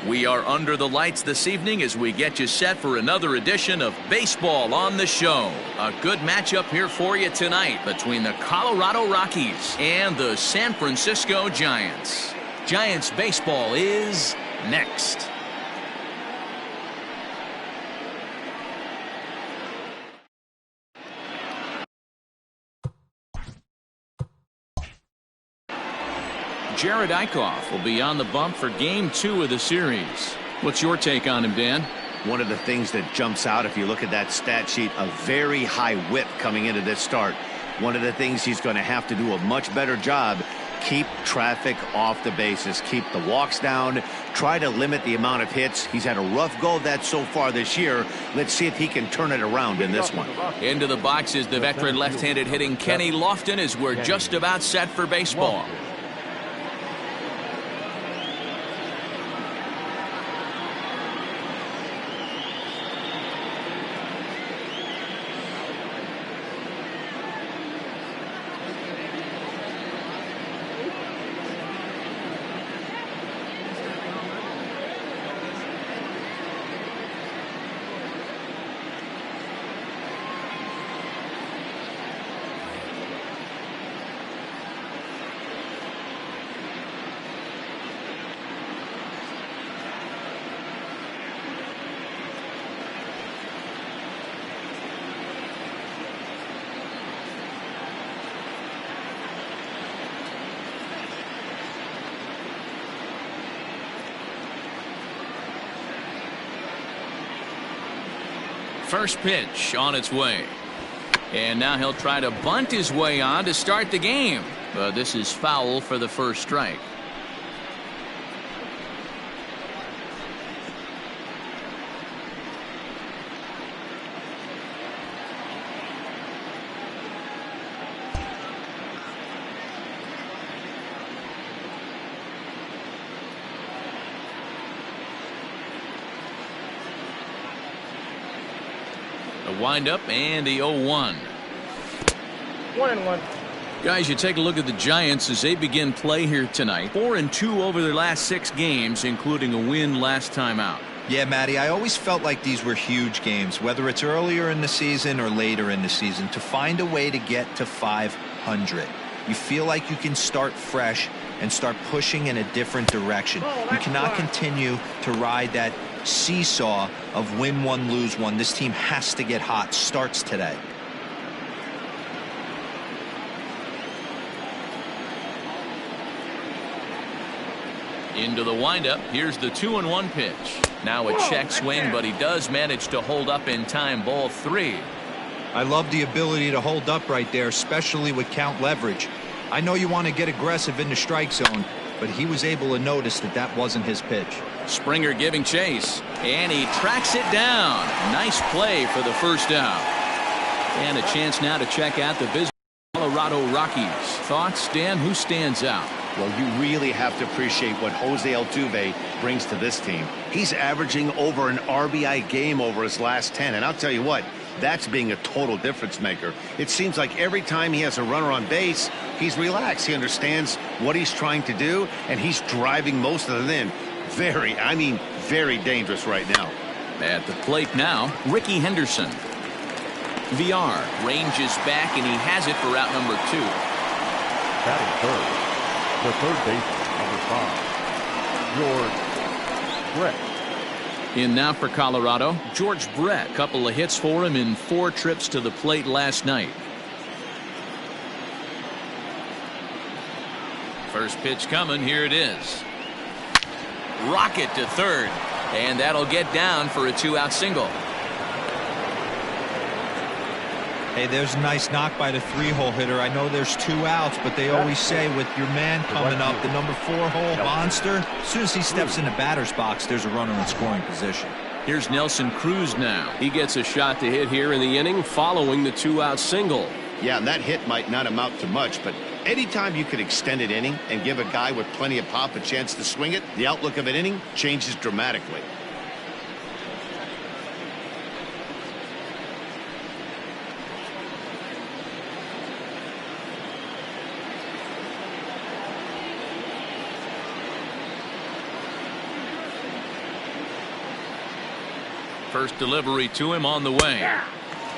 We are under the lights this evening as we get you set for another edition of Baseball on the Show. A good matchup here for you tonight between the Colorado Rockies and the San Francisco Giants. Giants baseball is next. Jared Eichhoff will be on the bump for Game 2 of the series. What's your take on him, Dan? One of the things that jumps out if you look at that stat sheet, a very high whip coming into this start. One of the things he's going to have to do a much better job, keep traffic off the bases, keep the walks down, try to limit the amount of hits. He's had a rough go of that so far this year. Let's see if he can turn it around in this one. Into the box is the veteran left-handed hitting Kenny Lofton as we're just about set for baseball. First pitch on its way. And now he'll try to bunt his way on to start the game. But this is foul for the first strike. Wind-up and the 0-1. 1-1. Guys, you take a look at the Giants as they begin play here tonight. 4-2 over their last 6 games, including a win last time out. Yeah, Matty, I always felt like these were huge games, whether it's earlier in the season or later in the season, to find a way to get to 500. You feel like you can start fresh and start pushing in a different direction. You cannot continue to ride that seesaw of win one, lose one. This team has to get hot. Starts today. Into the windup. Here's the 2-1 pitch. Now a check swing, but he does manage to hold up in time. Ball 3. I love the ability to hold up right there, especially with count leverage. I know you want to get aggressive in the strike zone, but he was able to notice that that wasn't his pitch. Springer giving chase, and he tracks it down. Nice play for the first out. And a chance now to check out the visiting Colorado Rockies. Thoughts, Dan? Who stands out? Well, you really have to appreciate what Jose Altuve brings to this team. He's averaging over an RBI game over his last 10, and I'll tell you what, that's being a total difference maker. It seems like every time he has a runner on base, he's relaxed. He understands what he's trying to do, and he's driving most of them in. Very dangerous right now. At the plate now, Ricky Henderson. VR ranges back, and he has it for out number 2. Batting third, the third baseman, number 5, George Brett. In now for Colorado, George Brett. Couple of hits for him in 4 trips to the plate last night. First pitch coming. Here it is. Rocket to third, and that'll get down for a 2-out single. Hey, there's a nice knock by the 3-hole hitter. I know there's 2 outs, but they always say with your man coming up, the number 4-hole monster, as soon as he steps in the batter's box, there's a runner in scoring position. Here's Nelson Cruz now. He gets a shot to hit here in the inning following the 2-out single. Yeah, and that hit might not amount to much, but anytime you can extend an inning and give a guy with plenty of pop a chance to swing it, the outlook of an inning changes dramatically. First delivery to him on the way.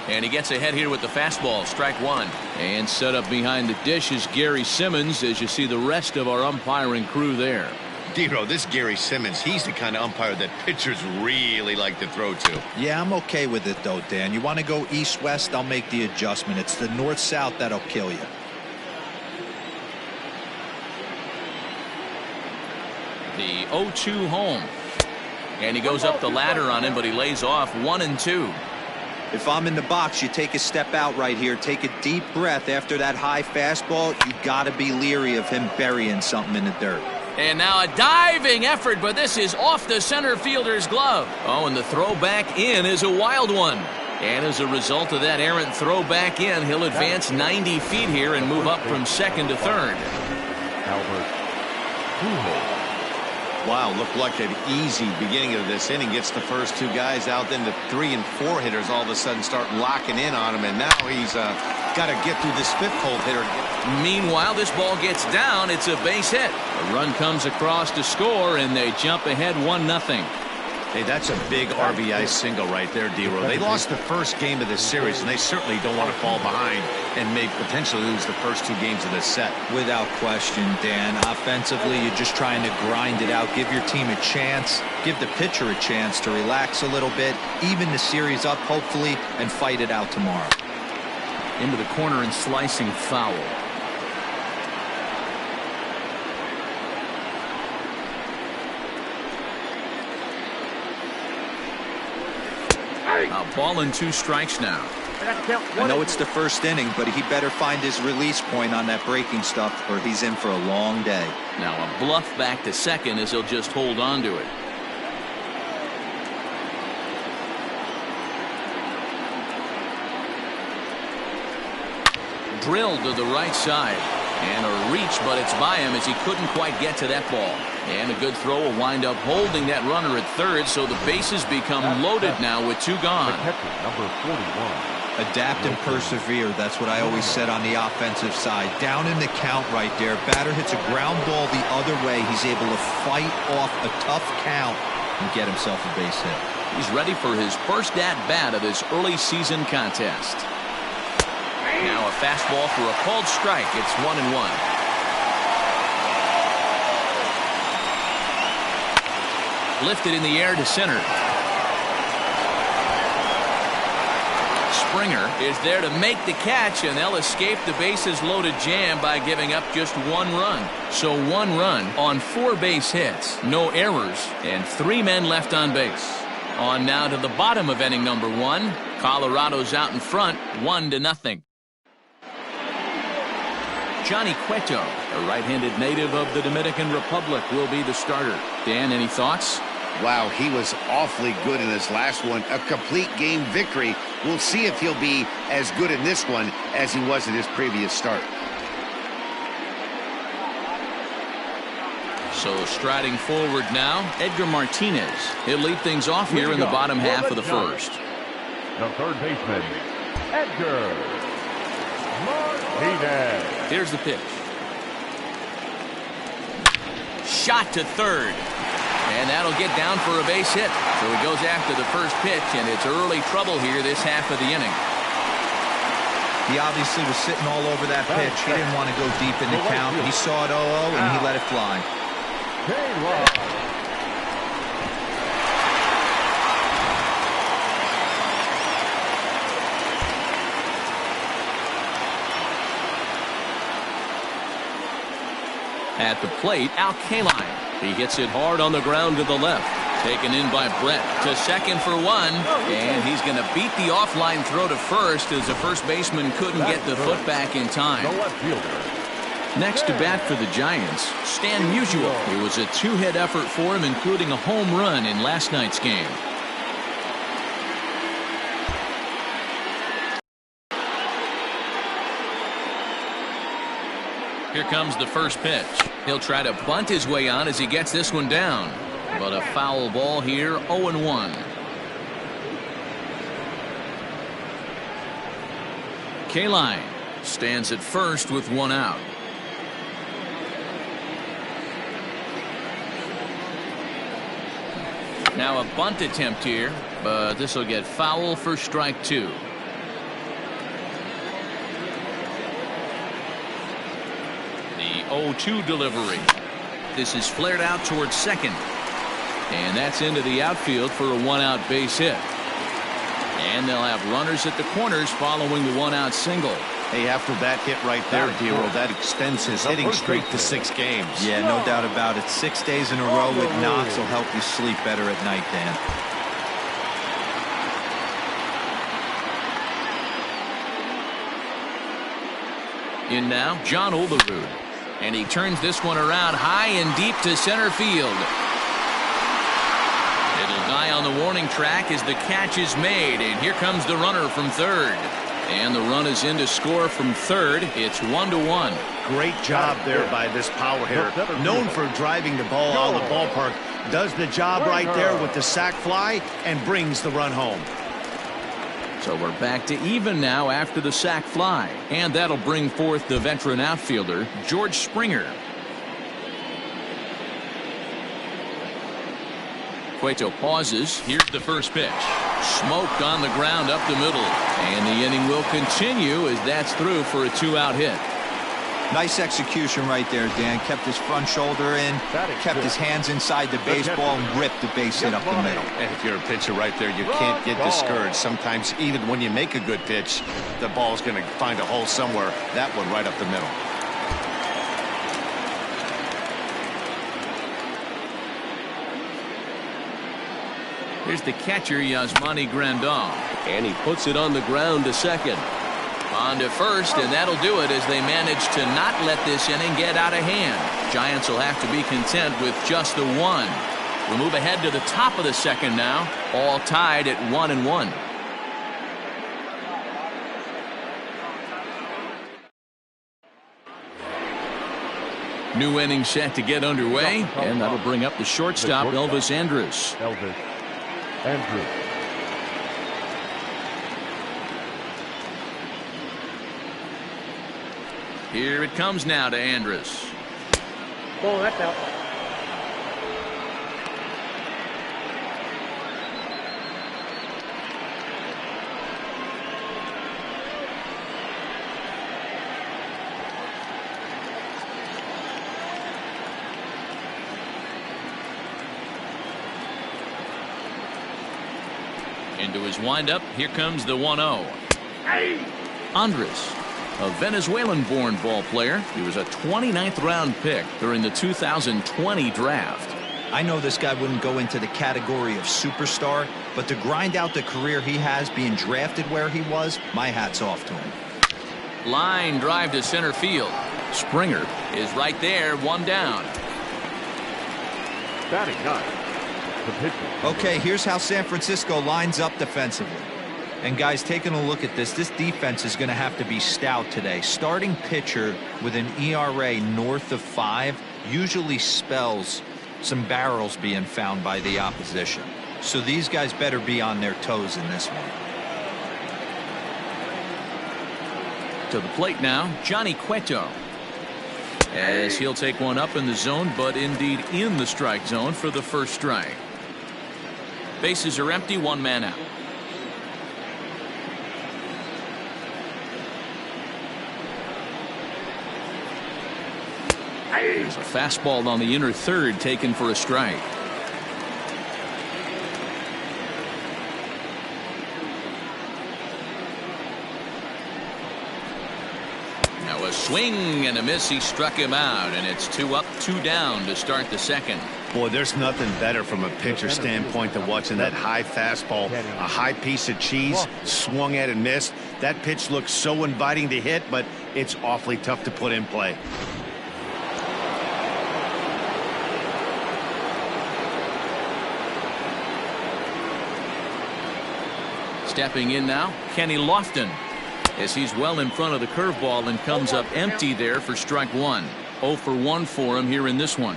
And he gets ahead here with the fastball, strike one. And set up behind the dish is Gary Simmons as you see the rest of our umpiring crew there. Dero, this Gary Simmons, he's the kind of umpire that pitchers really like to throw to. Yeah, I'm okay with it, though, Dan. You want to go east-west, I'll make the adjustment. It's the north-south that'll kill you. The 0-2 home. And he goes up the ladder on him, but he lays off 1-2. If I'm in the box, you take a step out right here. Take a deep breath after that high fastball. You got to be leery of him burying something in the dirt. And now a diving effort, but this is off the center fielder's glove. Oh, and the throw back in is a wild one. And as a result of that errant throw back in, he'll advance 90 feet here and move up from second to third. Albert. Wow, looked like an easy beginning of this inning. Gets the first two guys out, then the 3 and 4 hitters all of a sudden start locking in on him, and now he's got to get through this 5th hole hitter. Meanwhile, this ball gets down. It's a base hit. A run comes across to score, and they jump ahead 1-0. Hey, that's a big RBI single right there, Dero. They lost the first game of this series, and they certainly don't want to fall behind and may potentially lose the first 2 games of this set. Without question, Dan. Offensively, you're just trying to grind it out. Give your team a chance. Give the pitcher a chance to relax a little bit. Even the series up, hopefully, and fight it out tomorrow. Into the corner and slicing foul. A ball and 2 strikes now. I know it's the first inning, but he better find his release point on that breaking stuff or he's in for a long day. Now a bluff back to second as he'll just hold on to it. Drilled to the right side. And a reach, but it's by him as he couldn't quite get to that ball. And a good throw will wind up holding that runner at third, so the bases become loaded now with 2 gone. Number 41. Adapt and persevere. That's what I always said on the offensive side. Down in the count right there. Batter hits a ground ball the other way. He's able to fight off a tough count and get himself a base hit. He's ready for his first at-bat of this early season contest. Now a fastball for a called strike. It's 1-1. Lifted in the air to center. Springer is there to make the catch, and they'll escape the bases loaded jam by giving up just 1 run. So 1 run on 4 base hits, no errors, and 3 men left on base. On now to the bottom of inning number 1. Colorado's out in front, 1-0. Johnny Cueto, a right-handed native of the Dominican Republic, will be the starter. Dan, any thoughts? Wow, he was awfully good in his last one. A complete game victory. We'll see if he'll be as good in this one as he was in his previous start. So striding forward now, Edgar Martinez. He'll lead things off here in the bottom half of the first. The third baseman, Edgar Martinez. Here's the pitch. Shot to third. And that'll get down for a base hit. So he goes after the first pitch, and it's early trouble here this half of the inning. He obviously was sitting all over that pitch. He didn't want to go deep in the count. He saw it 0-0, and he let it fly. At the plate, Al Kaline. He hits it hard on the ground to the left. Taken in by Brett to second for 1. And he's going to beat the offline throw to first as the first baseman couldn't get the foot back in time. Next to bat for the Giants, Stan Musial. It was a 2-hit effort for him, including a home run in last night's game. Here comes the first pitch. He'll try to bunt his way on as he gets this one down. But a foul ball here, 0-1. Kaline stands at first with 1 out. Now a bunt attempt here, but this will get foul for strike 2. The 0-2 delivery. This is flared out towards second. And that's into the outfield for a 1-out base hit. And they'll have runners at the corners following the 1-out single. Hey, after that hit right there, Dero, that extends his hitting streak to 6 games. Yeah, no doubt about it. 6 days in a row with knocks will help you sleep better at night, Dan. In now, John Olerud. And he turns this one around high and deep to center field. It'll die on the warning track as the catch is made. And here comes the runner from third. And the run is in to score from third. It's 1-1. Great job there by this power hitter. Known for driving the ball out of the ballpark. Does the job right there with the sac fly and brings the run home. So we're back to even now after the sac fly. And that'll bring forth the veteran outfielder, George Springer. Cueto pauses. Here's the first pitch. Smoked on the ground up the middle. And the inning will continue as that's through for a 2-out hit. Nice execution right there, Dan. Kept his front shoulder in, kept his hands inside the baseball, and ripped the base hit up the middle. And if you're a pitcher right there, you can't get discouraged. Sometimes even when you make a good pitch, the ball's going to find a hole somewhere. That one right up the middle. Here's the catcher, Yasmani Grandal. And he puts it on the ground to second. On to first, and that'll do it as they manage to not let this inning get out of hand. Giants will have to be content with just the one. We'll move ahead to the top of the second now, all tied at 1-1. New inning set to get underway, and that'll bring up the shortstop, Elvis Andrus. Elvis Andrus. Here it comes now to Andrus. Oh, that's out. Into his windup, here comes the 1-0. Andrus, a Venezuelan-born ball player. He was a 29th round pick during the 2020 draft. I know this guy wouldn't go into the category of superstar, but to grind out the career he has being drafted where he was, my hat's off to him. Line drive to center field. Springer is right there, one down. Batting ninth. Okay, here's how San Francisco lines up defensively. And guys, taking a look at this defense is going to have to be stout today. Starting pitcher with an ERA north of 5 usually spells some barrels being found by the opposition. So these guys better be on their toes in this one. To the plate now, Johnny Cueto. As he'll take one up in the zone, but indeed in the strike zone for the first strike. Bases are empty, one man out. There's a fastball on the inner third taken for a strike. Now a swing and a miss. He struck him out, and it's 2 up, 2 down to start the second. Boy, there's nothing better from a pitcher standpoint than watching that high fastball, a high piece of cheese, swung at and missed. That pitch looks so inviting to hit, but it's awfully tough to put in play. Stepping in now, Kenny Lofton, as he's well in front of the curveball and comes up empty there for strike 1. 0 for 1 for him here in this one.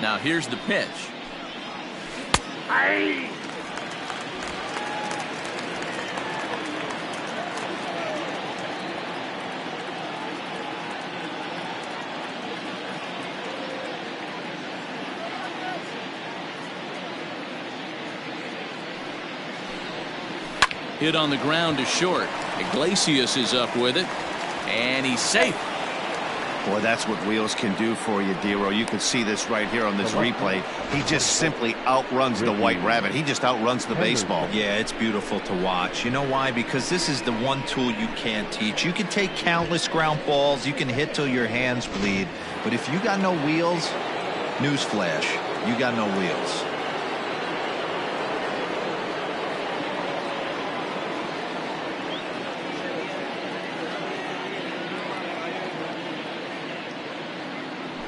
Now here's the pitch. Aye. Hit on the ground to short. Iglesias is up with it, and he's safe. Boy, that's what wheels can do for you, Dero. You can see this right here on this replay. He just simply outruns the White Rabbit. He just outruns the baseball. Yeah, it's beautiful to watch. You know why? Because this is the one tool you can't teach. You can take countless ground balls. You can hit till your hands bleed. But if you got no wheels, newsflash, you got no wheels.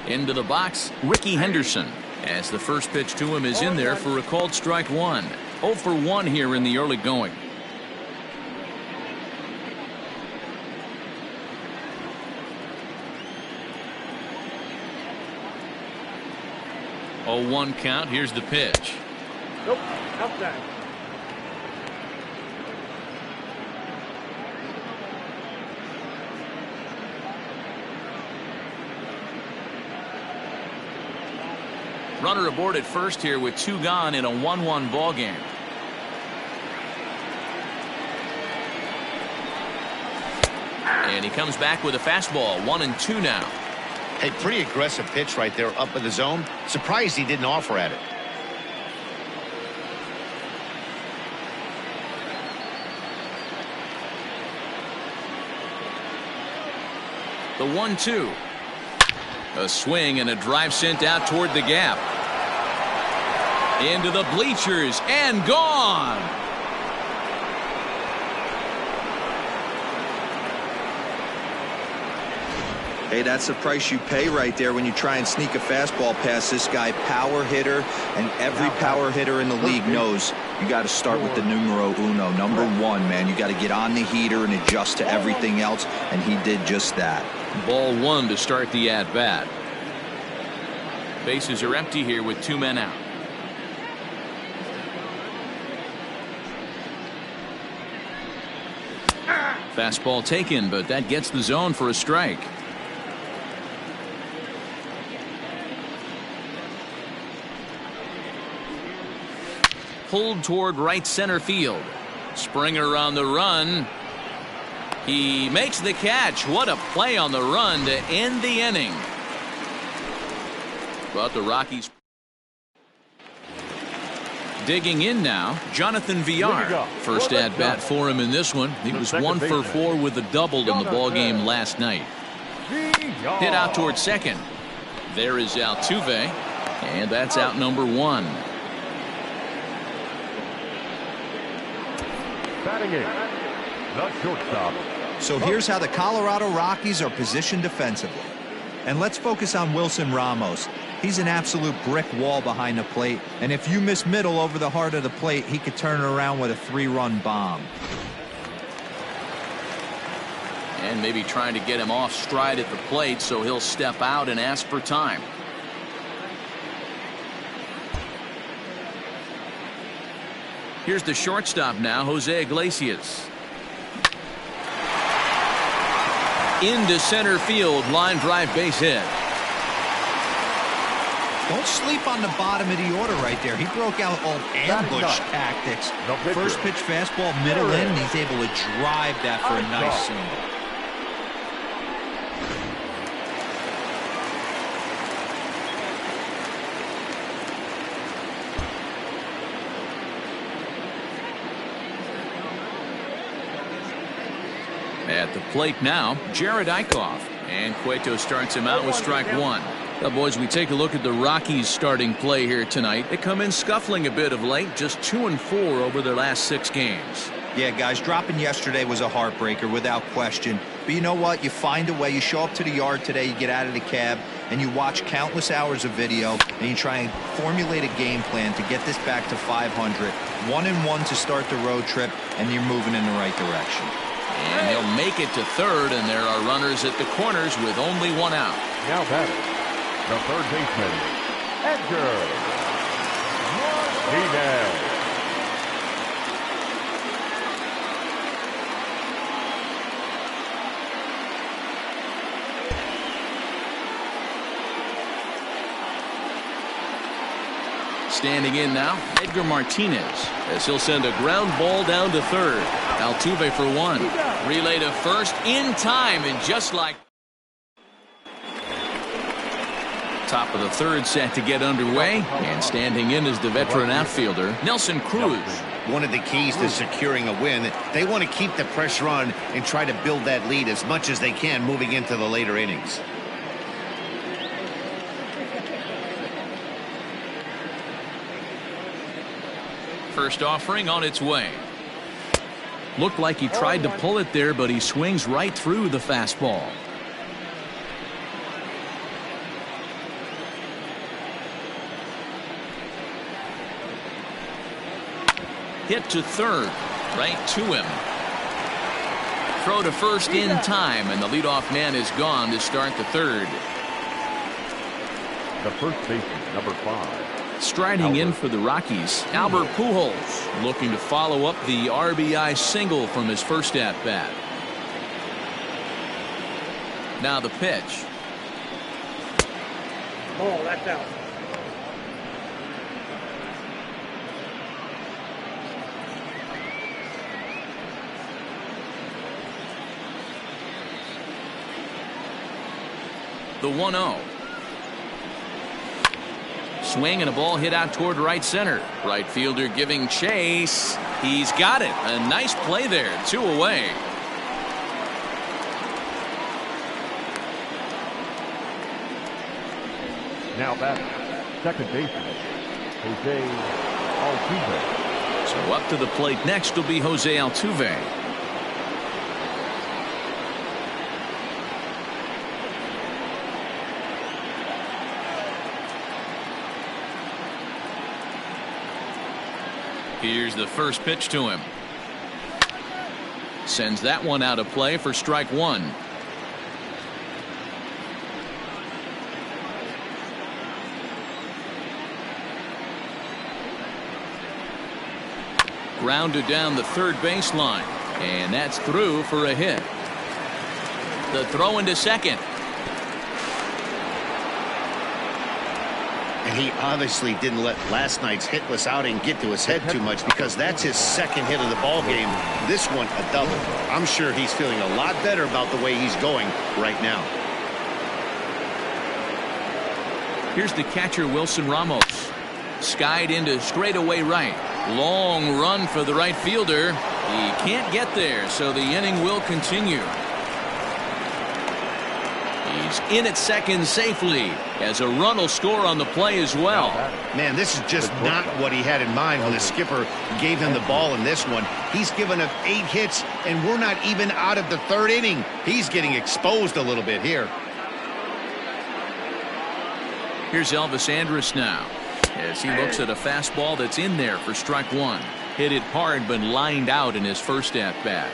Into the box, Ricky Henderson, as the first pitch to him is in there for a called strike one. 0 for 1 here in the early going. Oh, 1 count. Here's the pitch. Nope. Outside. Runner aboard at first here with 2 gone in a 1-1 ball game. And he comes back with a fastball. 1-2 now. Hey, pretty aggressive pitch right there up in the zone. Surprised he didn't offer at it. The 1-2. A swing and a drive sent out toward the gap. Into the bleachers and gone. Hey, that's the price you pay right there when you try and sneak a fastball past this guy. Power hitter, and every power hitter in the league knows you got to start with the numero uno, number 1, man. You got to get on the heater and adjust to everything else, and he did just that. Ball 1 to start the at-bat. Bases are empty here with 2 men out. Fastball taken, but that gets the zone for a strike. Pulled toward right center field. Springer on the run. He makes the catch. What a play on the run to end the inning. But the Rockies digging in now. Jonathan Villar, first at bat for him in this one. He was 1 for 4 with a double in the ball game last night. Hit out toward second. There is Altuve, and that's out number 1. Batting in, the shortstop. So here's how the Colorado Rockies are positioned defensively. And let's focus on Wilson Ramos. He's an absolute brick wall behind the plate, and if you miss middle over the heart of the plate, he could turn it around with a 3-run bomb. And maybe trying to get him off stride at the plate, so he'll step out and ask for time. Here's the shortstop now, Jose Iglesias. Into center field, line drive base hit. Don't sleep on the bottom of the order right there. He broke out old ambush tactics. First pitch fastball, middle in, and he's able to drive that for a nice single. At the plate now, Jared Eichhoff. And Cueto starts him out with strike 1. Well, boys, we take a look at the Rockies' starting play here tonight. They come in scuffling a bit of late, just 2 and 4 over their last 6 games. Yeah, guys, dropping yesterday was a heartbreaker without question. But you know what? You find a way. You show up to the yard today, you get out of the cab, and you watch countless hours of video, and you try and formulate a game plan to get this back to 500. 1-1 to start the road trip, and you're moving in the right direction. And he'll make it to third, and there are runners at the corners with only 1 out. Now batting, the third baseman, Edgar Martinez. Standing in now, Edgar Martinez, as he'll send a ground ball down to third. Altuve for one. Relay to first in time, and just like top of the third set to get underway, and standing in is the veteran outfielder, Nelson Cruz. One of the keys to securing a win, they want to keep the pressure on and try to build that lead as much as they can moving into the later innings. First offering on its way. Looked like he tried to pull it there, but he swings right through the fastball. Hit to third, right to him. Throw to first in time, and the leadoff man is gone to start the third. The first baseman, number 5. Striding in for the Rockies, Albert Pujols, looking to follow up the RBI single from his first at-bat. Now the pitch. Oh, that's out. The 1-0. Swing and a ball hit out toward right center. Right fielder giving chase. He's got it. A nice play there. 2 away. Now back, second baseman, Jose Altuve. So up to the plate next will be Jose Altuve. Here's the first pitch to him. Sends that one out of play for strike one. Grounded down the third baseline, and that's through for a hit. The throw into second. And he obviously didn't let last night's hitless outing get to his head too much, because that's his second hit of the ball game. This one a double. I'm sure he's feeling a lot better about the way he's going right now. Here's the catcher, Wilson Ramos. Skied into straightaway right. Long run for the right fielder. He can't get there, so the inning will continue. He's in at second safely, as a run will score on the play as well. Man, this is just not what he had in mind when the skipper gave him the ball in this one. He's given up 8 hits, and we're not even out of the third inning. He's getting exposed a little bit here. Here's Elvis Andrus now, as he looks at a fastball that's in there for strike one. Hit it hard, but lined out in his first at-bat.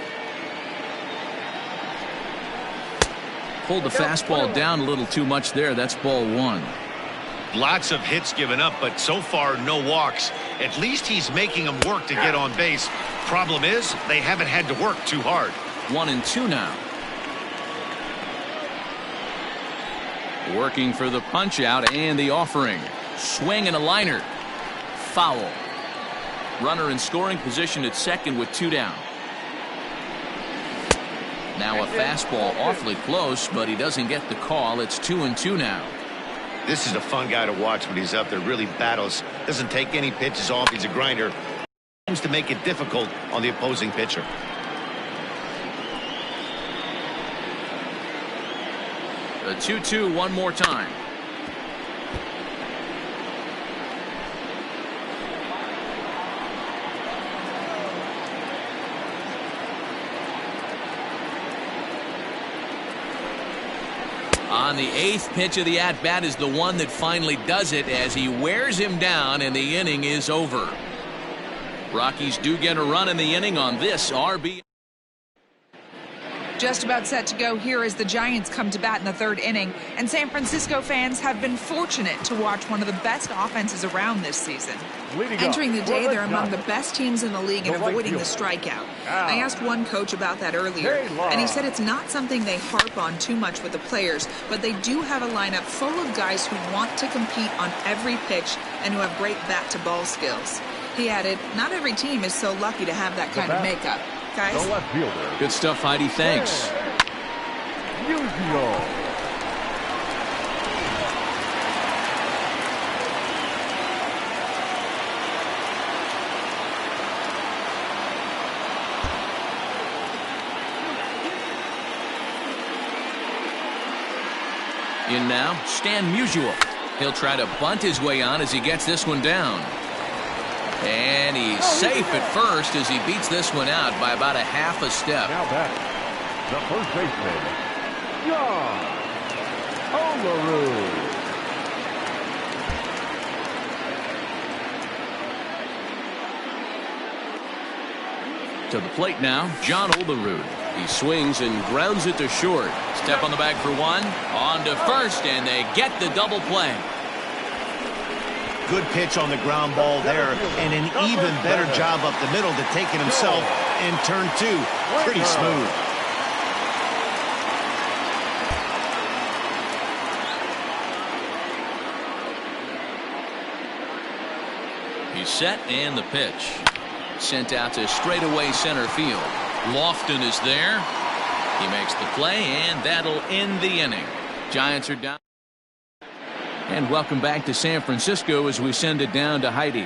Pulled the fastball down a little too much there. That's ball one. Lots of hits given up, but so far no walks. At least he's making them work to get on base. Problem is, they haven't had to work too hard. 1-2 now. Working for the punch out and the offering. Swing and a liner. Foul. Runner in scoring position at second with 2 down. Now a fastball awfully close, but he doesn't get the call. It's 2-2 now. This is a fun guy to watch when he's up there. Really battles. Doesn't take any pitches off. He's a grinder. Seems to make it difficult on the opposing pitcher. The 2-2 one more time. On the 8th pitch of the at-bat is the one that finally does it, as he wears him down and the inning is over. Rockies do get a run in the inning on this RBI. Just about set to go here as the Giants come to bat in the third inning, and San Francisco fans have been fortunate to watch one of the best offenses around this season. Entering the day, they're among the best teams in the league in avoiding the strikeout. I asked one coach about that earlier, and he said it's not something they harp on too much with the players, but they do have a lineup full of guys who want to compete on every pitch and who have great bat-to-ball skills. He added, not every team is so lucky to have that kind of makeup. Guys? The left fielder. Good stuff, Heidi. Thanks. Usual. In now, Stan Musial. He'll try to bunt his way on as he gets this one down. And he's safe at first as he beats this one out by about a half a step. Now batting, the first baseman, John Olerud. To the plate now, John Olerud. He swings and grounds it to short. Step on the bag for one. On to first, and they get the double play. Good pitch on the ground ball there, and an even better job up the middle to take it himself in turn two. Pretty smooth. He's set, and the pitch. Sent out to straightaway center field. Lofton is there. He makes the play, and that'll end the inning. Giants are down. And welcome back to San Francisco as we send it down to Heidi.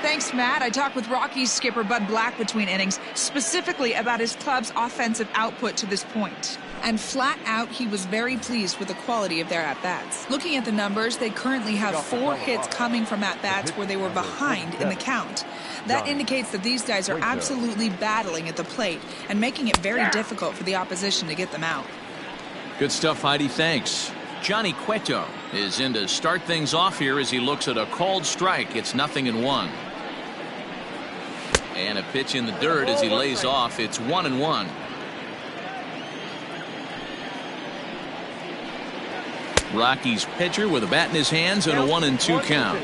Thanks, Matt. I talked with Rockies skipper Bud Black between innings, specifically about his club's offensive output to this point. And flat out, he was very pleased with the quality of their at-bats. Looking at the numbers, they currently have 4 hits coming from at-bats where they were behind in the count. That indicates that these guys are absolutely battling at the plate and making it very difficult for the opposition to get them out. Good stuff, Heidi. Thanks. Johnny Cueto is in to start things off here as he looks at a called strike. It's 0-1. And a pitch in the dirt as he lays off. It's 1-1. Rockies pitcher with a bat in his hands and a 1-2 count.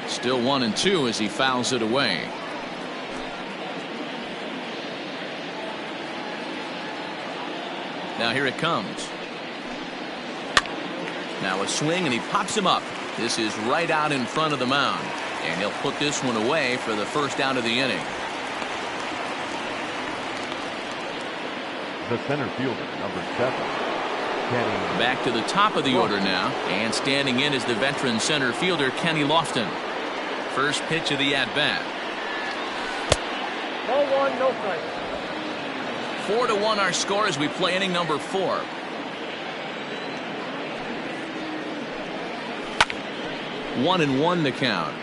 Still 1-2 as he fouls it away. Now here it comes. Now a swing, and he pops him up. This is right out in front of the mound, and he'll put this one away for the first out of the inning. The center fielder, number 7, Kenny. Back to the top of the order now, and standing in is the veteran center fielder Kenny Lofton. First pitch of the at-bat. Ball 1, no strike. 4-1 our score as we play inning number 4. One and one the count.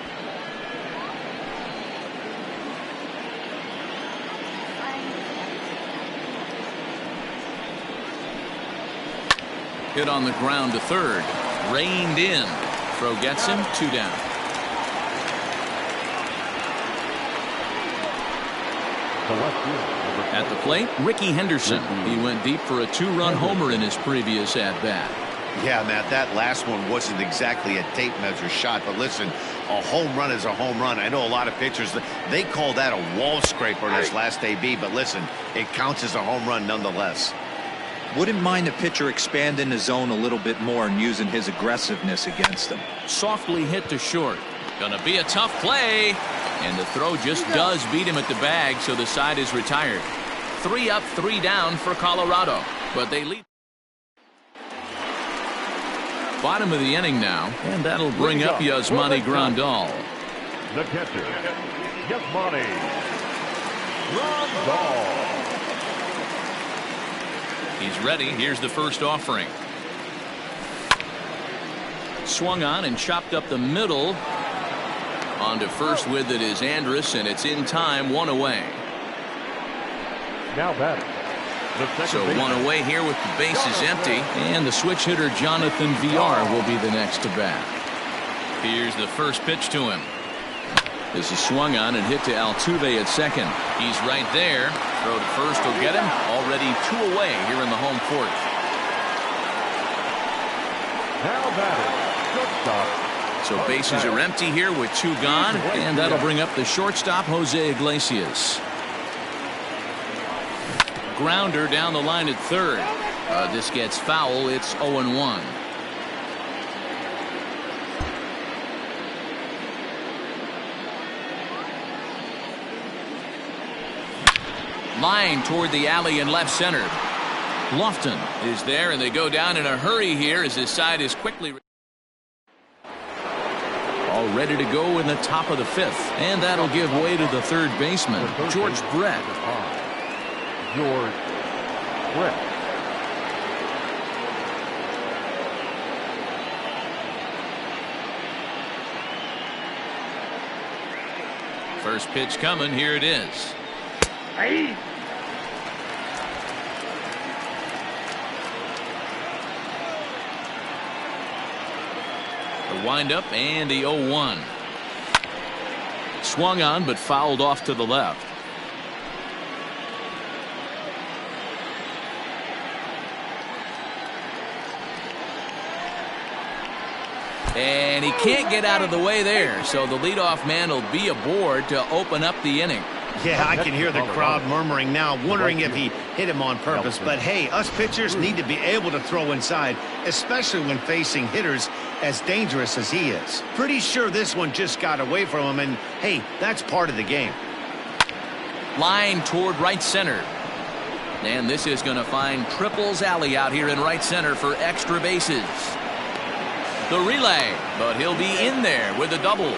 Hit on the ground to third. Reined in. Throw gets him. 2 down. At the plate, Ricky Henderson. He went deep for a 2-run homer in his previous at-bat. Yeah, Matt, that last one wasn't exactly a tape measure shot, but listen, a home run is a home run. I know a lot of pitchers, they call that a wall scraper in his last AB, but listen, it counts as a home run nonetheless. Wouldn't mind the pitcher expanding the zone a little bit more and using his aggressiveness against them. Softly hit to short. Gonna be a tough play. And the throw just does beat him at the bag, so the side is retired. 3 up, 3 down for Colorado. But they lead. Bottom of the inning now, and that'll bring up Yasmani Grandal. The catcher, Yasmani Grandal. He's ready. Here's the first offering. Swung on and chopped up the middle. On to first with it is Andrus, and it's in time. 1 away. Now batting. So 1 away here with the bases empty, and the switch hitter Jonathan Villar will be the next to bat. Here's the first pitch to him. This is swung on and hit to Altuve at second. He's right there. Throw to first will get him. Already 2 away here in the home fourth. Now batting. Shortstop. So bases are empty here with 2 gone, and that'll bring up the shortstop, Jose Iglesias. Grounder down the line at third. This gets foul. It's 0-1. Line toward the alley in left center. Lofton is there, and they go down in a hurry here as his side is quickly all ready to go in the top of the fifth, and that'll give way to the third baseman, George Brett. George Brett. First pitch coming. Here it is. Hey. The windup and the 0-1. Swung on but fouled off to the left. And he can't get out of the way there, so the leadoff man will be aboard to open up the inning. Yeah, I can hear the crowd murmuring now, wondering if he hit him on purpose. But hey, us pitchers need to be able to throw inside, especially when facing hitters as dangerous as he is. Pretty sure this one just got away from him, and hey, that's part of the game. Line toward right center. And this is going to find Triples Alley out here in right center for extra bases. The relay, but he'll be in there with a double.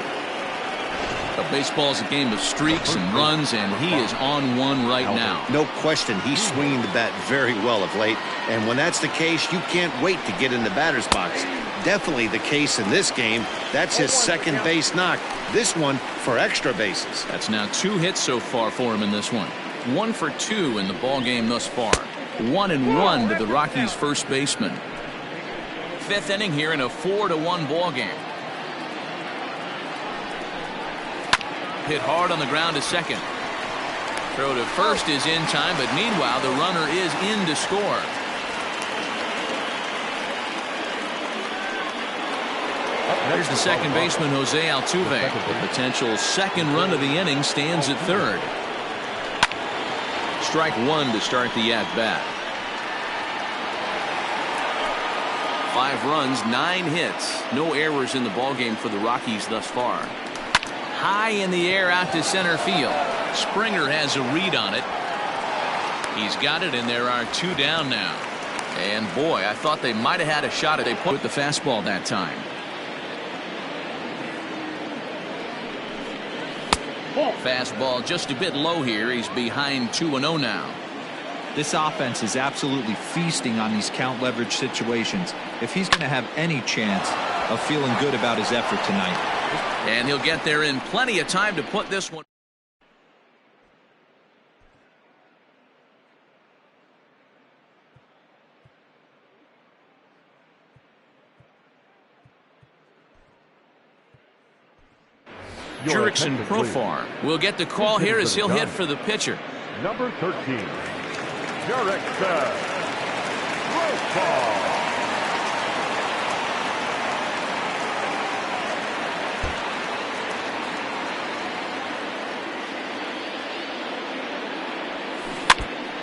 But baseball's a game of streaks and runs, and he is on one right now. No question, he's swinging the bat very well of late. And when that's the case, you can't wait to get in the batter's box. Definitely the case in this game. That's his second base knock. This one for extra bases. That's now 2 hits so far for him in this one. 1 for 2 in the ball game thus far. 1-1 to the Rockies' first baseman. Fifth inning here in a 4-1 ball game. Hit hard on the ground to second. Throw to first is in time, but meanwhile the runner is in to score. There's the second baseman, Jose Altuve. The potential second run of the inning stands at third. Strike one to start the at-bat. 5 runs, 9 hits. No errors in the ballgame for the Rockies thus far. High in the air out to center field. Springer has a read on it. He's got it, and there are 2 down now. And boy, I thought they might have had a shot at with the fastball that time. Fastball just a bit low here. He's behind 2-0 now. This offense is absolutely feasting on these count leverage situations. If he's going to have any chance of feeling good about his effort tonight. And he'll get there in plenty of time to put this one. Jurickson Profar will get the call here as he'll hit for the pitcher. Number 13, Jurickson Profar.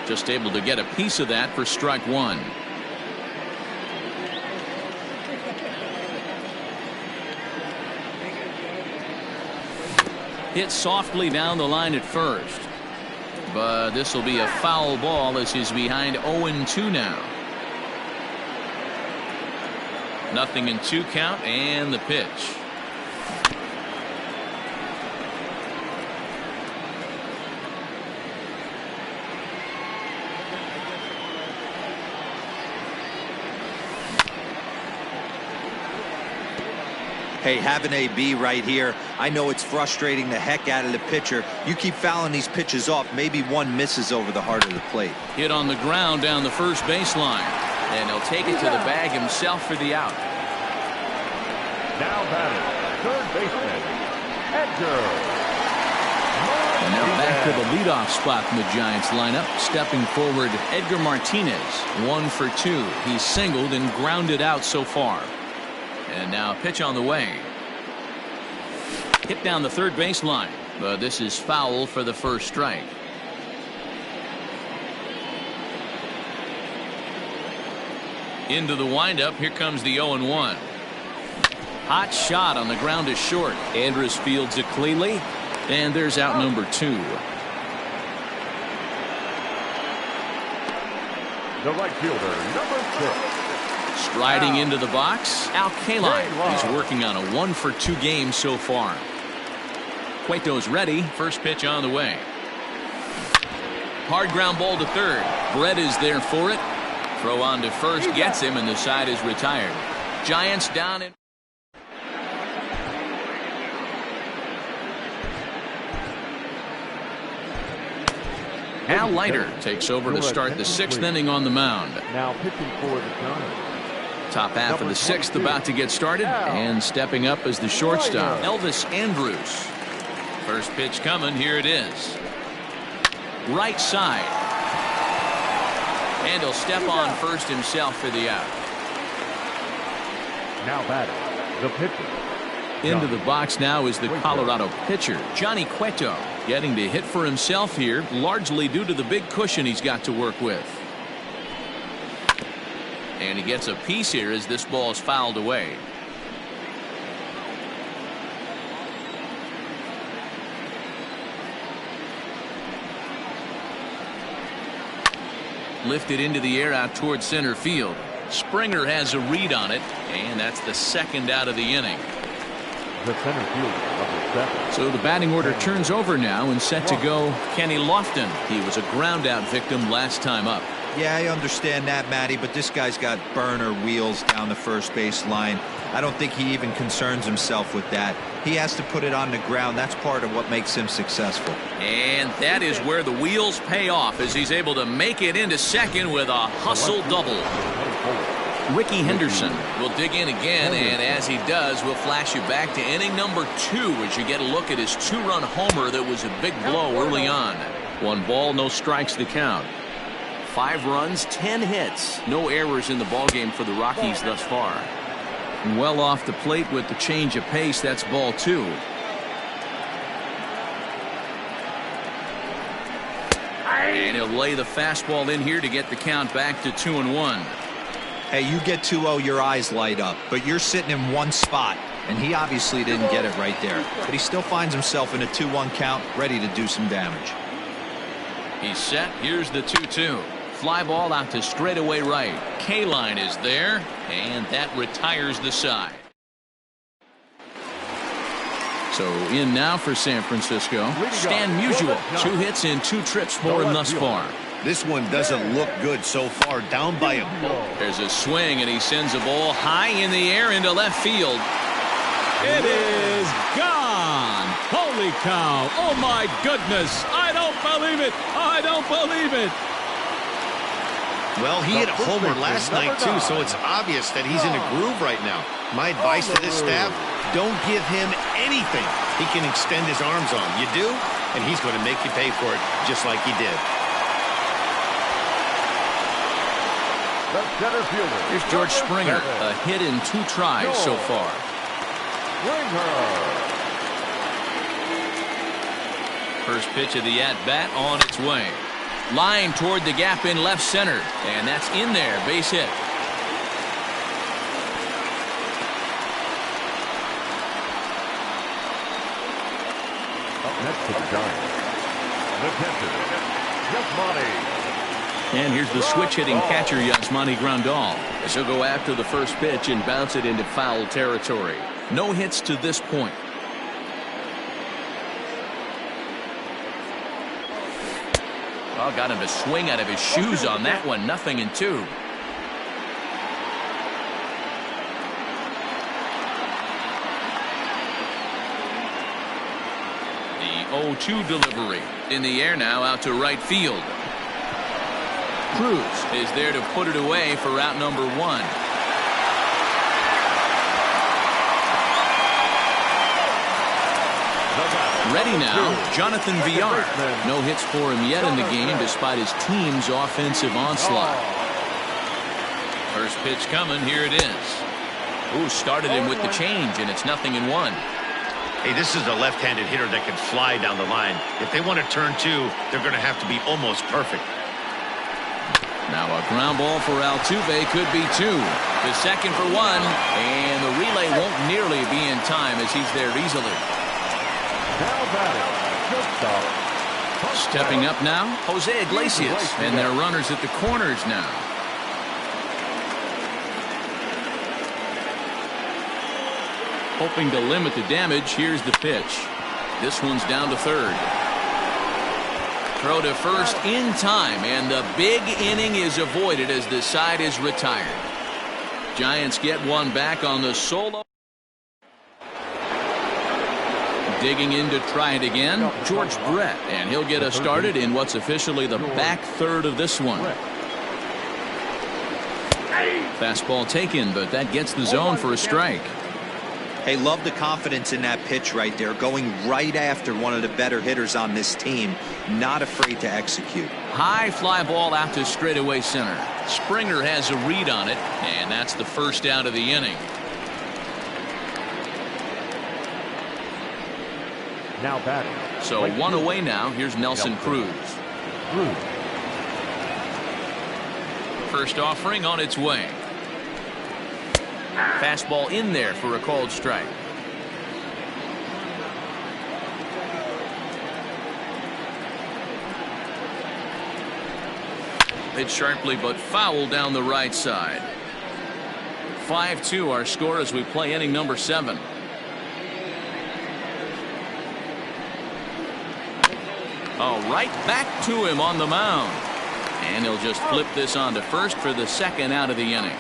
Just able to get a piece of that for strike one. Hit softly down the line at first. But this will be a foul ball as he's behind 0-2 now. 0-2 count and the pitch. Hey, have an AB right here. I know it's frustrating the heck out of the pitcher. You keep fouling these pitches off, maybe one misses over the heart of the plate. Hit on the ground down the first baseline. And he'll take it to the bag himself for the out. Now batting, third baseman, Edgar. And now back to the leadoff spot in the Giants lineup. Stepping forward, Edgar Martinez. 1 for 2. He's singled and grounded out so far. And now a pitch on the way. Hit down the third baseline, but this is foul for the first strike. Into the windup. Here comes the 0-1. Hot shot on the ground is short. Andrus fields it cleanly. And there's out number 2. The right fielder, number 6. Striding into the box, Al Kaline. He's working on a 1-for-2 game so far. Cueto's ready. First pitch on the way. Hard ground ball to third. Brett is there for it. Throw on to first gets him, and the side is retired. Giants down in. Al Leiter takes over to start the 6th inning on the mound. Now pitching for the Giants. Top half of the 6th about to get started, and stepping up as the shortstop, Elvis Andrus. First pitch coming. Here it is. Right side. And he'll step on first himself for the out. Now batting, the pitcher. Into the box now is the Colorado pitcher, Johnny Cueto, getting to hit for himself here, largely due to the big cushion he's got to work with. And he gets a piece here as this ball is fouled away. Lifted into the air out towards center field. Springer has a read on it, and that's the 2nd out of the inning. The center fielder, number 7. So the batting order turns over now, and set to go Kenny Lofton. He was a ground out victim last time up. Yeah, I understand that, Matty, but this guy's got burner wheels down the first base line. I don't think he even concerns himself with that. He has to put it on the ground. That's part of what makes him successful. And that is where the wheels pay off, as he's able to make it into second with a hustle double. Ricky Henderson will dig in again, and as he does, we'll flash you back to inning number 2 as you get a look at his 2-run homer that was a big blow early on. 1 ball, no strikes to count. 5 runs, 10 hits. No errors in the ballgame for the Rockies thus far. And well off the plate with the change of pace. That's ball 2. And he'll lay the fastball in here to get the count back to 2-1. Hey, you get 2-0, your eyes light up, but you're sitting in one spot, and he obviously didn't get it right there. But he still finds himself in a 2-1 count, ready to do some damage. He's set. Here's the 2-2. Fly ball out to straightaway right. Kaline is there, and that retires the side. So in now for San Francisco, Stan Musial. 2 hits in 2 trips for him thus far. This one doesn't look good so far, down by a ball. There's a swing, and he sends a ball high in the air into left field. It is gone. Holy cow. Oh, my goodness. I don't believe it. I don't believe it. Well, he hit a homer last night, too, so it's obvious that he's in a groove right now. My advice to this staff, don't give him anything he can extend his arms on. You do, and he's going to make you pay for it just like he did. Here's George Springer, a hit in 2 tries so far. First pitch of the at-bat on its way. Line toward the gap in left center, and that's in there. Base hit. Up next to the Giants, the catcher, Yasmani. And here's the switch-hitting catcher, Yasmani Grandal, as he'll go after the first pitch and bounce it into foul territory. No hits to this point. Oh, got him to swing out of his shoes on that one. 0-2. The 0-2 delivery. In the air now, out to right field. Cruz is there to put it away for out number 1. Ready now, Jonathan Villar. No hits for him yet in the game despite his team's offensive onslaught. First pitch coming. Here it is. Ooh, started him with the change, and it's 0-1. Hey, this is a left-handed hitter that can fly down the line. If they want to turn 2, they're going to have to be almost perfect. Now a ground ball for Altuve could be 2. The second for 1, and the relay won't nearly be in time as he's there easily. Now batting, shortstop. Stepping up now, Jose Iglesias, and their runners at the corners now. Hoping to limit the damage, here's the pitch. This one's down to third. Throw to first in time, and the big inning is avoided as the side is retired. Giants get one back on the solo. Digging in to try it again, George Brett, and he'll get us started in what's officially the back third of this one. Fastball taken, but that gets the zone for a strike. Hey, love the confidence in that pitch right there, going right after one of the better hitters on this team, not afraid to execute. High fly ball out to straightaway center. Springer has a read on it, and that's the first out of the inning. Now batting. So one away now. Here's Nelson Cruz. First offering on its way. Fastball in there for a called strike. Hit sharply but foul down the right side. 5-2 our score as we play inning number 7. Oh, right back to him on the mound. And he'll just flip this on to first for the second out of the inning.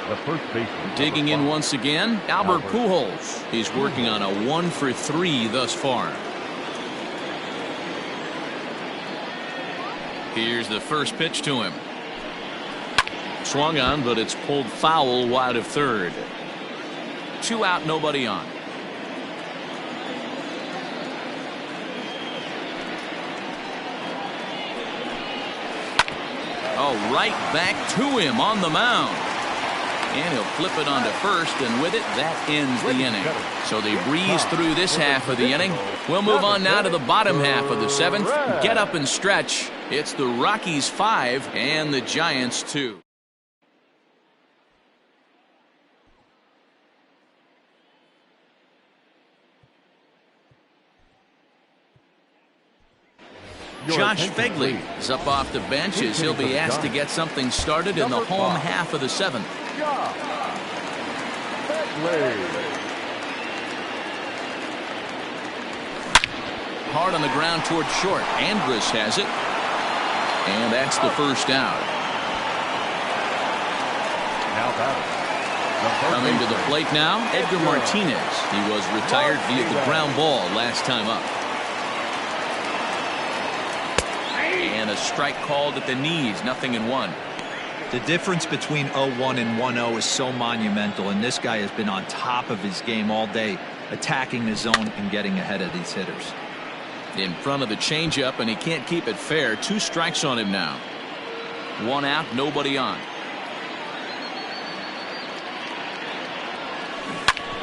The first baseman. Digging in once again, Albert Pujols. He's working on a 1-for-3 thus far. Here's the first pitch to him. Swung on, but it's pulled foul wide of third. 2 out, nobody on. Oh, right back to him on the mound. And he'll flip it onto first, and with it, that ends the inning. So they breeze through this half of the inning. We'll move on now to the bottom half of the 7th. Get up and stretch. It's the Rockies 5 and the Giants 2. Josh Fegley is up off the bench as he'll be asked to get something started in the home half of the 7th. Hard on the ground toward short. Andrus has it. And that's the first out. Coming to the plate now, Edgar Martinez. He was retired via the ground ball last time up. And a strike called at the knees, 0-1. The difference between 0-1 and 1-0 is so monumental, and this guy has been on top of his game all day, attacking the zone and getting ahead of these hitters. In front of the changeup, and he can't keep it fair. 2 strikes on him now. 1 out, nobody on.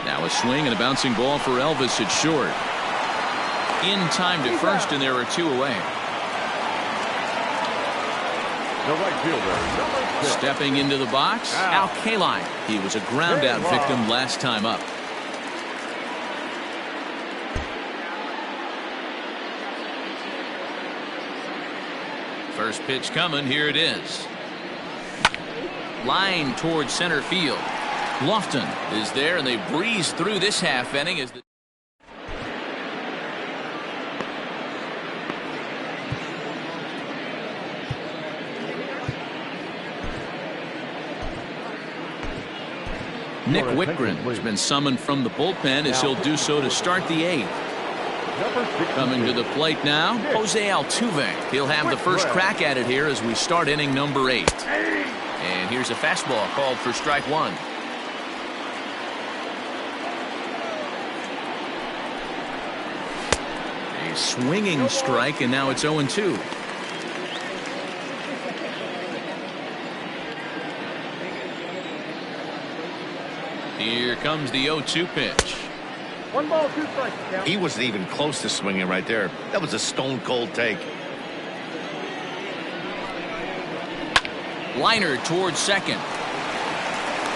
Now a swing and a bouncing ball for Elvis at short. In time to first, and there are 2 away. The right fielder, stepping into the box, Al Kaline. He was a ground out victim last time up. First pitch coming. Here it is. Line towards center field. Lofton is there, and they breeze through this half inning as the Nick Whitgren has been summoned from the bullpen as he'll do so to start the 8th. Coming to the plate now, Jose Altuve. He'll have the first crack at it here as we start inning number 8. And here's a fastball called for strike 1. A swinging strike, and now it's 0-2. Here comes the 0-2 pitch. 1 ball, 2 strikes. He wasn't even close to swinging right there. That was a stone cold take. Liner towards second.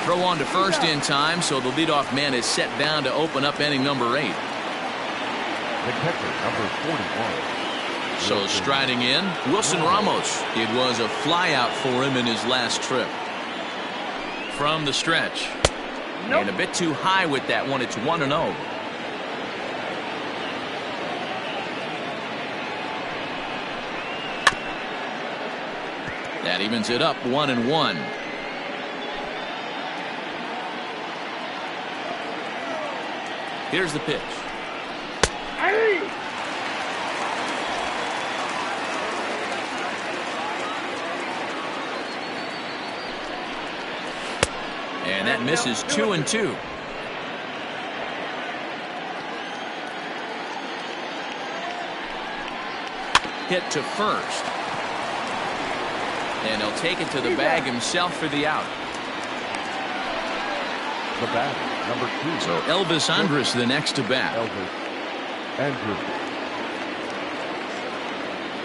Throw on to first in time, so the leadoff man is set down to open up inning number 8. The catcher, number 41. So striding in, Wilson Ramos. It was a flyout for him in his last trip. From the stretch. And a bit too high with that one. It's 1-0. That evens it up 1-1. Here's the pitch. And that misses 2-2. Hit to first. And he'll take it to the bag himself for the out. The batter, number 2. So Elvis Andrus the next to bat. Elvis Andrus.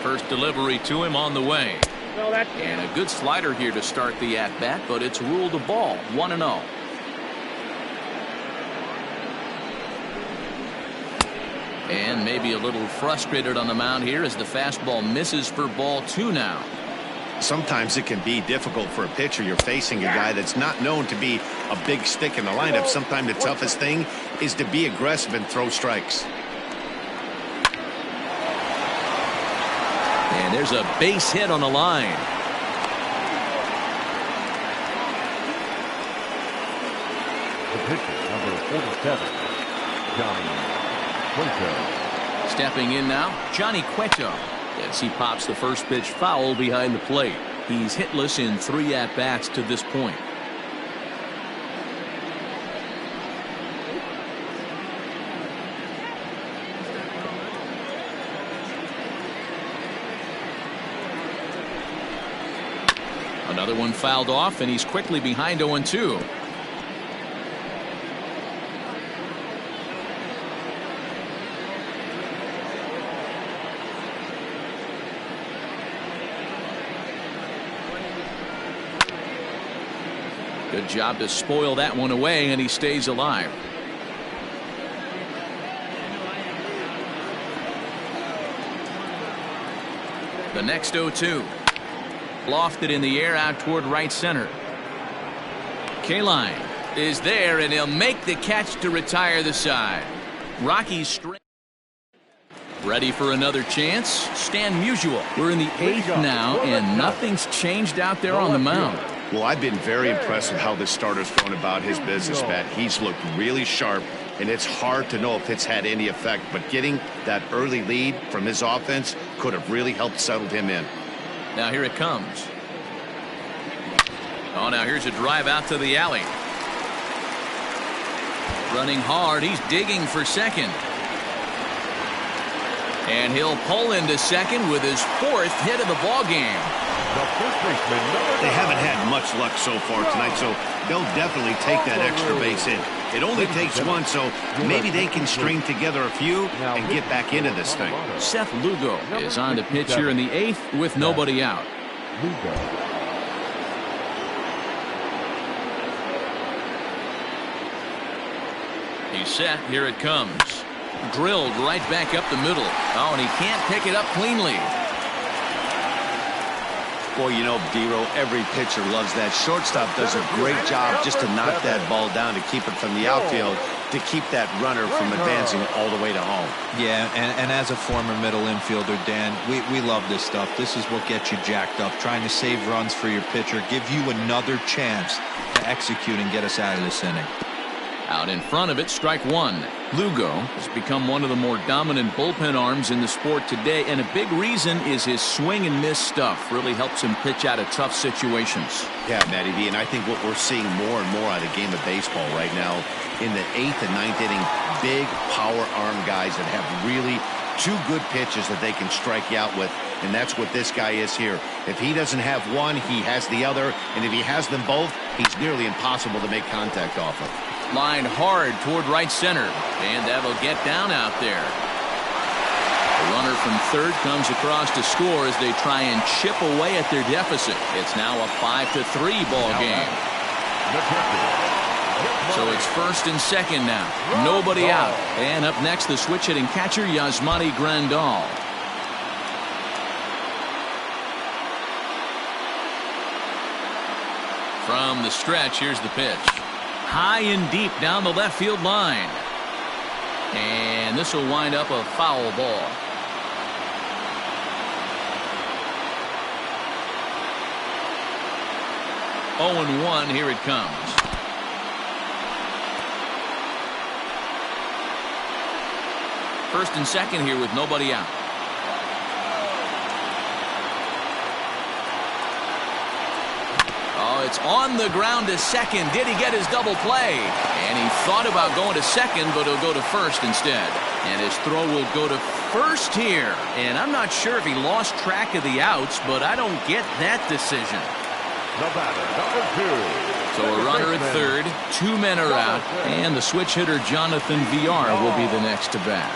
First delivery to him on the way. And a good slider here to start the at-bat, but it's ruled a ball. 1-0. And maybe a little frustrated on the mound here as the fastball misses for ball 2 now. Sometimes it can be difficult for a pitcher. You're facing a guy that's not known to be a big stick in the lineup. Sometimes the toughest thing is to be aggressive and throw strikes. And there's a base hit on the line. The pitcher, number 47, Johnny Cueto. Stepping in now, Johnny Cueto. As he pops the first pitch foul behind the plate. He's hitless in 3 at-bats to this point. Another one fouled off, and he's quickly behind 0-2. Good job to spoil that one away, and he stays alive. The next 0-2. Lofted in the air out toward right center. Kaline is there, and he'll make the catch to retire the side. Rockies straight. Ready for another chance? Stan Musial. We're in the 8th now, and nothing's changed out there on the mound. Well, I've been very impressed with how this starter's thrown about his business bat. He's looked really sharp, and it's hard to know if it's had any effect. But getting that early lead from his offense could have really helped settle him in. Now here it comes. Oh, now here's a drive out to the alley. Running hard. He's digging for second. And he'll pull into second with his 4th hit of the ball game. They haven't had much luck so far tonight, so they'll definitely take that extra base hit. It only takes one, so maybe they can string together a few and get back into this thing. Seth Lugo is on to pitch here in the 8th with nobody out. He's set. Here it comes. Drilled right back up the middle. Oh, and he can't pick it up cleanly. Boy, you know, D-Row, every pitcher loves that. Shortstop does a great job just to knock that ball down to keep it from the outfield, to keep that runner from advancing all the way to home. Yeah, and as a former middle infielder, Dan, we love this stuff. This is what gets you jacked up, trying to save runs for your pitcher, give you another chance to execute and get us out of this inning. Out in front of it, strike 1. Lugo has become one of the more dominant bullpen arms in the sport today, and a big reason is his swing and miss stuff. Really helps him pitch out of tough situations. Yeah, Matty B, and I think what we're seeing more and more out of the game of baseball right now, in the 8th and 9th inning, big power arm guys that have really 2 good pitches that they can strike you out with, and that's what this guy is here. If he doesn't have one, he has the other, and if he has them both, he's nearly impossible to make contact off of. Line hard toward right center, and that'll get down out there. The runner from third comes across to score as they try and chip away at their deficit. It's now a 5-3 ball game. So it's first and second now. Nobody out. And up next, the switch hitting catcher, Yasmani Grandal. From the stretch, here's the pitch. High and deep down the left field line. And this will wind up a foul ball. Oh, 0-1, here it comes. First and second here with nobody out. Oh, it's on the ground to second. Did he get his double play? And he thought about going to second, but he'll go to first instead. And his throw will go to first here. And I'm not sure if he lost track of the outs, but I don't get that decision. The batter, number 2. So a runner at third, 2 men are out, and the switch hitter Jonathan Villar will be the next to bat.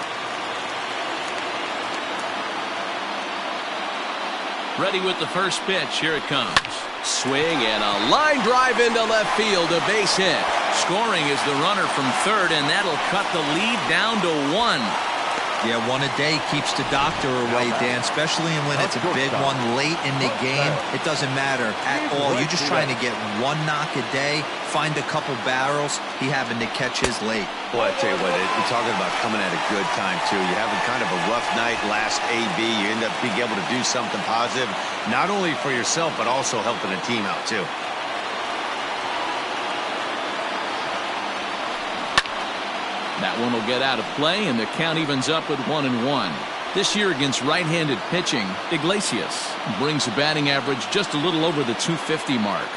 Ready with the first pitch. Here it comes. Swing and a line drive into left field, a base hit. Scoring is the runner from third, and that'll cut the lead down to 1. Yeah, one a day keeps the doctor away, Dan, especially when it's a big one late in the game. It doesn't matter at all. You're just trying to get one knock a day, find a couple barrels. He happened to catch his late. Boy, I tell you what, you're talking about coming at a good time, too. You're having kind of a rough night last AB. You end up being able to do something positive, not only for yourself, but also helping the team out, too. That one will get out of play, and the count evens up at 1-1. This year against right-handed pitching, Iglesias brings a batting average just a little over the 250 mark.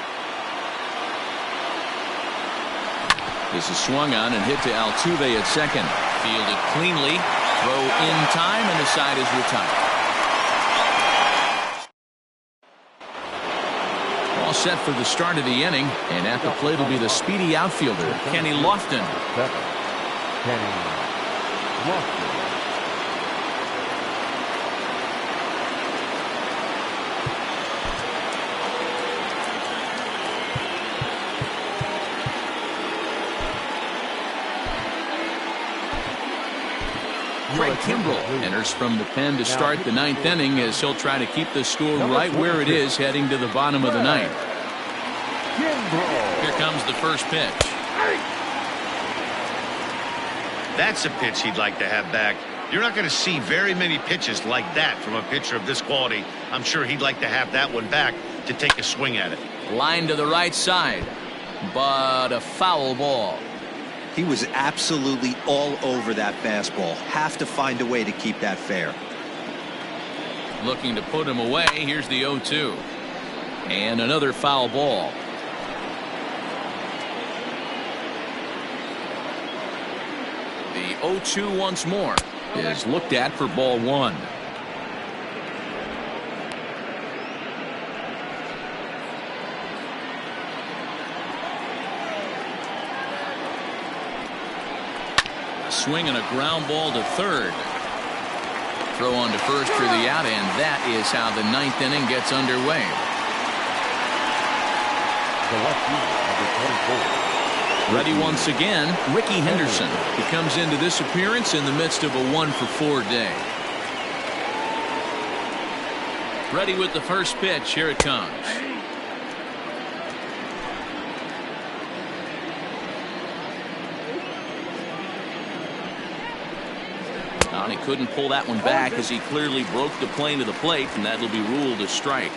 This is swung on and hit to Altuve at second. Fielded cleanly, throw in time, and the side is retired. All set for the start of the inning, and at the plate will be the speedy outfielder, Kenny Lofton. Kenny Lofton. Craig Kimbrell enters from the pen to start the ninth inning as he'll try to keep the score right where it is heading to the bottom of the ninth. Here comes the first pitch. That's a pitch he'd like to have back. You're not going to see very many pitches like that from a pitcher of this quality. I'm sure he'd like to have that one back to take a swing at it. Line to the right side, but a foul ball. He was absolutely all over that fastball. Have to find a way to keep that fair. Looking to put him away. Here's the 0-2. And another foul ball. The 0-2 once more is looked at for ball 1. A swing and a ground ball to third. Throw on to first for the out, and that is how the ninth inning gets underway. Ready once again, Ricky Henderson. He comes into this appearance in the midst of a 1-for-4 day. Ready with the first pitch. Here it comes. And he couldn't pull that one back as he clearly broke the plane to the plate, and that'll be ruled a strike.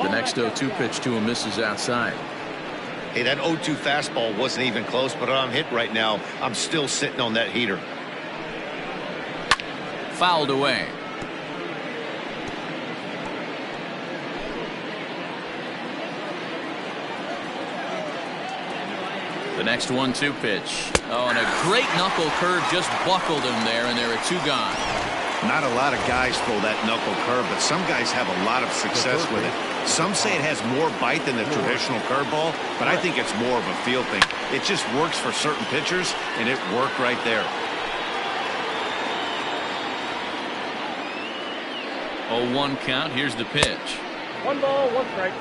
The next 0-2 pitch to him misses outside. Hey, that 0-2 fastball wasn't even close, but I'm hit right now. I'm still sitting on that heater. Fouled away. The next 1-2 pitch. Oh, and a great knuckle curve just buckled him there, and there are 2 gone. Not a lot of guys throw that knuckle curve, but some guys have a lot of success with it. Some say it has more bite than the traditional curveball, but I think it's more of a feel thing. It just works for certain pitchers, and it worked right there. 0-1 count. Here's the pitch. 1 ball, 1 strike.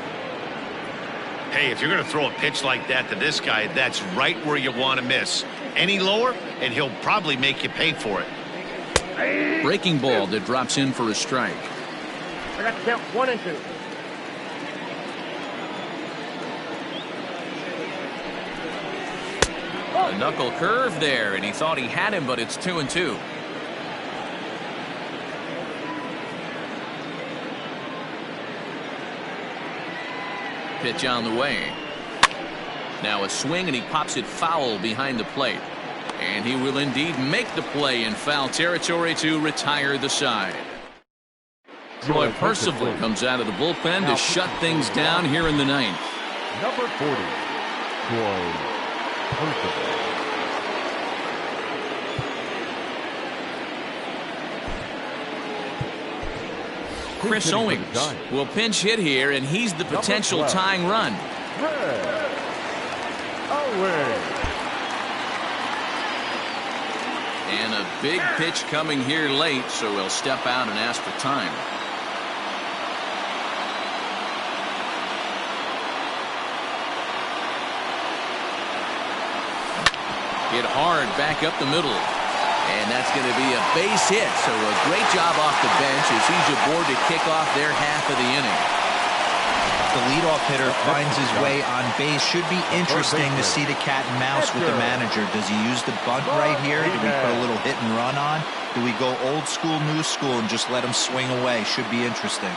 Hey, if you're going to throw a pitch like that to this guy, that's right where you want to miss. Any lower, and he'll probably make you pay for it. Breaking ball that drops in for a strike. I got to count 1 and 2. A knuckle curve there, and he thought he had him, but it's 2-2. Pitch on the way. Now a swing, and he pops it foul behind the plate. And he will indeed make the play in foul territory to retire the side. Troy Percival comes out of the bullpen to shut things down here in the ninth. Number 40, Troy Percival. Chris Owings will pinch hit here, and he's the potential tying run. And a big pitch coming here late, so he'll step out and ask for time. Hit hard back up the middle. And that's going to be a base hit. So a great job off the bench as he's aboard to kick off their half of the inning. The leadoff hitter finds his way on base. Should be interesting to see the cat and mouse with the manager. Does he use the bunt right here? Do we put a little hit and run on? Do we go old school, new school, and just let him swing away? Should be interesting.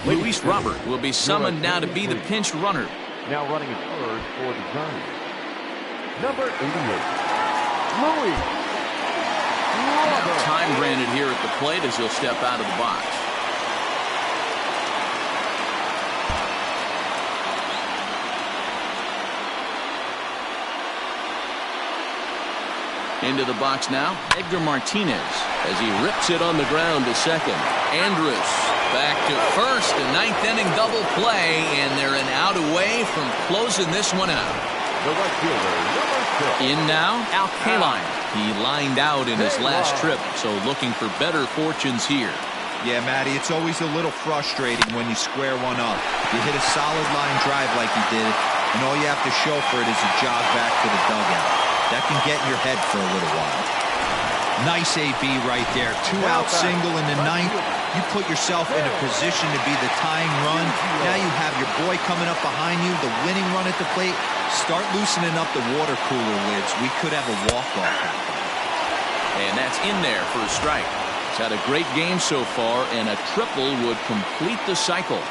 Luis Robert will be summoned now to be the pinch runner. Now running at third for the Giants. Number 88, Luis Robert. Now time granted here at the plate as he'll step out of the box. Into the box now, Edgar Martinez as he rips it on the ground to second. Andrus back to first, a ninth inning double play, and they're an out away from closing this one out. The right fielder, number 6. In now, Al Kaline. He lined out in his last trip, so looking for better fortunes here. Yeah, Matty, it's always a little frustrating when you square one up. You hit a solid line drive like you did, and all you have to show for it is a jog back to the dugout. That can get in your head for a little while. Nice AB right there. 2-out single in the ninth. You put yourself in a position to be the tying run. Now you have your boy coming up behind you, the winning run at the plate. Start loosening up the water cooler lids. We could have a walk-off. And that's in there for a strike. He's had a great game so far, and a triple would complete the cycle.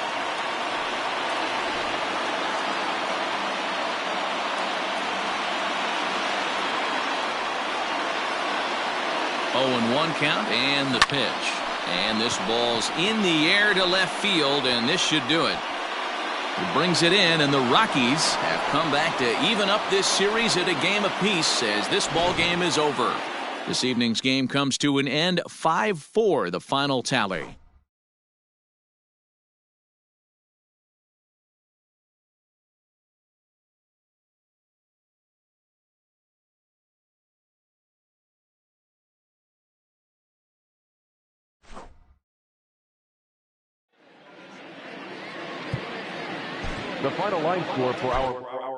0-1 count and the pitch. And this ball's in the air to left field, and this should do it. He brings it in, and the Rockies have come back to even up this series at a game apiece as this ball game is over. This evening's game comes to an end, 5-4 the final tally. The final line score for our